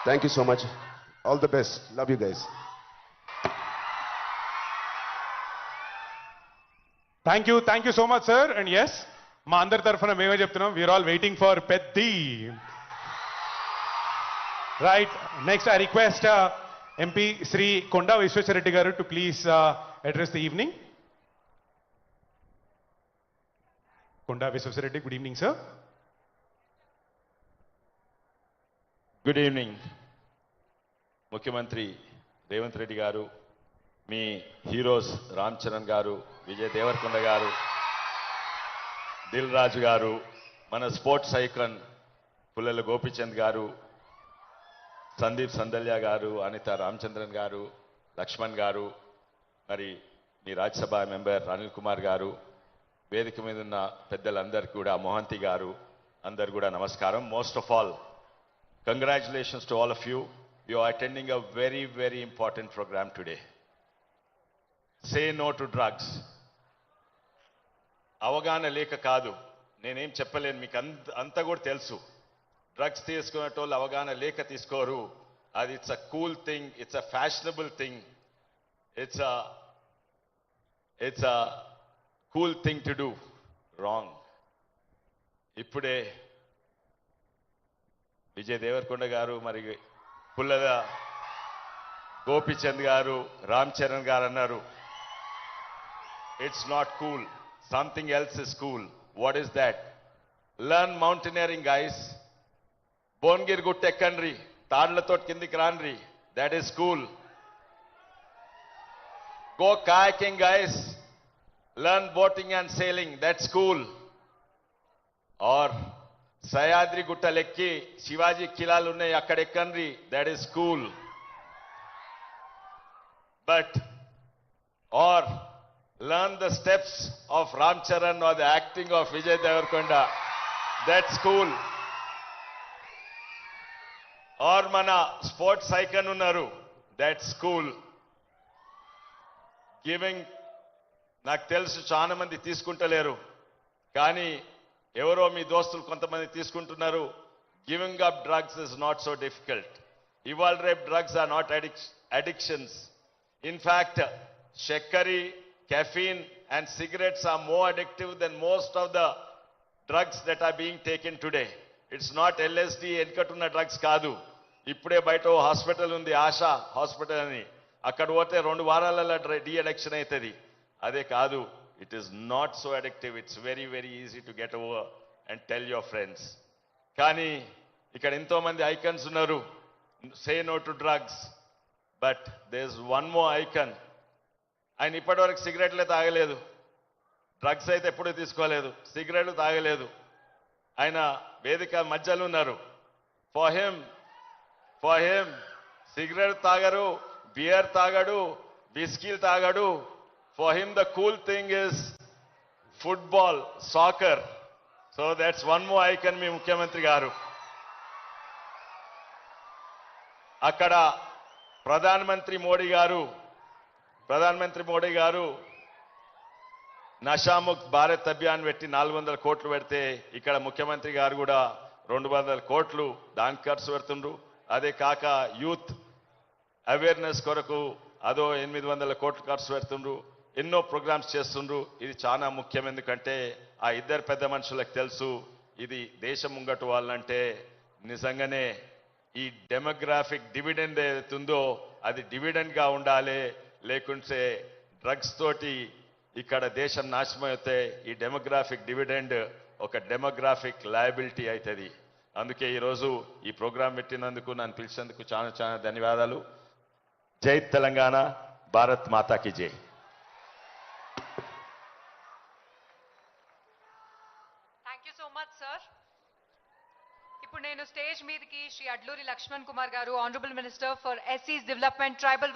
Thank you so much. All the best. Love you guys. Thank you so much, sir. And yes, మా అందరి తరఫున మేమే చెప్తున్నాం, we are all waiting for Peddi. Right, next I request MP Shri Konda Vishweshwar Reddy గారు to please address the evening. Konda Vishweshwar Reddy, good evening sir. Good evening ముఖ్యమంత్రి రేవంత్ రెడ్డి గారు, మీ heroes Ram Charan గారు, విజయ్ దేవరకొండ గారు, దిల్ రాజు గారు, మన స్పోర్ట్స్ ఐకాన్ పుల్లెల గోపీచంద్ గారు, సందీప్ సందల్య గారు, అనిత రామచంద్రన్ గారు, లక్ష్మణ్ గారు, మరి మీ రాజ్యసభ మెంబర్ అనిల్ కుమార్ గారు, వేదిక మీద ఉన్న పెద్దలందరికీ కూడా, మోహంతి గారు, అందరు కూడా నమస్కారం. Most of all, congratulations to all of you. You are attending a very, very important program today. Say no to drugs. అవగాహన లేక కాదు, నేనేం చెప్పలేను, మీకు అంతా కూడా తెలుసు. డ్రగ్స్ తీసుకునేటోళ్ళు అవగాహన లేక తీసుకోరు. అది it's a cool thing, it's a fashionable thing, it's a cool thing to do. Wrong. ఇప్పుడే విజయ్ దేవరకొండ గారు, మరి పుల్లల గోపీచంద్ గారు, రామ్ చరణ్ గారు అన్నారు, it's not cool, something else is cool. What is that? Learn mountaineering guys. Bhuvanagiri గుట్ట ఎక్కండ్రి, తాళ్లతో కిందికి రాండ్రి, that is cool. Go kayaking guys, learn boating and sailing, that's cool. Or Sahyadri గుట్టలెక్కి శివాజీ కిలాలు ఉన్నాయి, అక్కడ ఎక్కండ్రి, that is cool. But or learn the steps of Ram Charan or the acting of Vijay Devarkonda, that's cool. Or mana sports icon unnaru, that's cool. Giving, నాకు తెలుసు చాలా మంది తీసుకుంటలేరు, కానీ ఎవరో మీ దోస్తులు కొంతమంది తీసుకుంటున్నారు. Giving up drugs is not so difficult. ఇవాళ రేపు drugs are not addictions. In fact, shakari, caffeine and cigarettes are more addictive than most of the drugs that are being taken today. It's not LSD, ఎన్కటున్న drugs కాదు. ఇప్పుడే బయట hospital ఉంది, ASHA hospital అని, అక్కడ పోతే 2 వారాలలో డీ అడిక్షన్ అవుతుంది. అదే కాదు, it is not so addictive. It's very, very easy to get over and tell your friends. కానీ ఇక్కడ ఎంతో మంది ఐకన్స్ ఉన్నారు, say no to drugs. But there is one more icon. ఆయన ఇప్పటివరకు సిగరెట్లే తాగలేదు, డ్రగ్స్ అయితే ఎప్పుడూ తీసుకోలేదు, సిగరెట్లు తాగలేదు. ఆయన వేదిక మధ్యలో ఉన్నారు. ఫర్ హిమ్ సిగరెట్ తాగరు, బియర్ తాగడు, బిస్కీలు తాగడు. For him the cool thing is football, soccer. So that's one more icon మీ ముఖ్యమంత్రి గారు. అక్కడ ప్రధానమంత్రి మోడీ గారు నషాముక్త్ భారత్ అభియాన్ పెట్టి 400 కోట్లు పెడితే, ఇక్కడ ముఖ్యమంత్రి గారు కూడా 200 కోట్లు దానికి ఖర్చు పెడుతుండ్రు. అదే కాక యూత్ అవేర్నెస్ కొరకు అదో 800 కోట్లు ఖర్చు పెడుతుండ్రు. ఎన్నో ప్రోగ్రామ్స్ చేస్తుండ్రు. ఇది చాలా ముఖ్యం, ఎందుకంటే ఆ ఇద్దరు పెద్ద మనుషులకు తెలుసు, ఇది దేశం ముంగటు వాళ్ళంటే నిజంగానే ఈ డెమోగ్రాఫిక్ డివిడెండ్ ఏదైతుందో అది డివిడెండ్ గా ఉండాలి. లేకుంటే డ్రగ్స్ తోటి ఇక్కడ దేశం నాశనం అయితే ఈ డెమోగ్రాఫిక్ డివిడెండ్ ఒక డెమోగ్రాఫిక్ లయబిలిటీ అవుతుంది. అందుకే ఈరోజు ఈ ప్రోగ్రాం పెట్టినందుకు, నన్ను పిలిచినందుకు చాలా చాలా ధన్యవాదాలు. జై తెలంగాణ, భారత్ మాతాకి జై. Thank you so much sir. ఇప్పుడు నేను స్టేజ్ మీదకి శ్రీ అడ్లూరి లక్ష్మణ్ కుమార్ గారు, ఆనరబుల్ మినిస్టర్ ఫర్ ఎస్సీస్ డెవలప్మెంట్, ట్రైబల్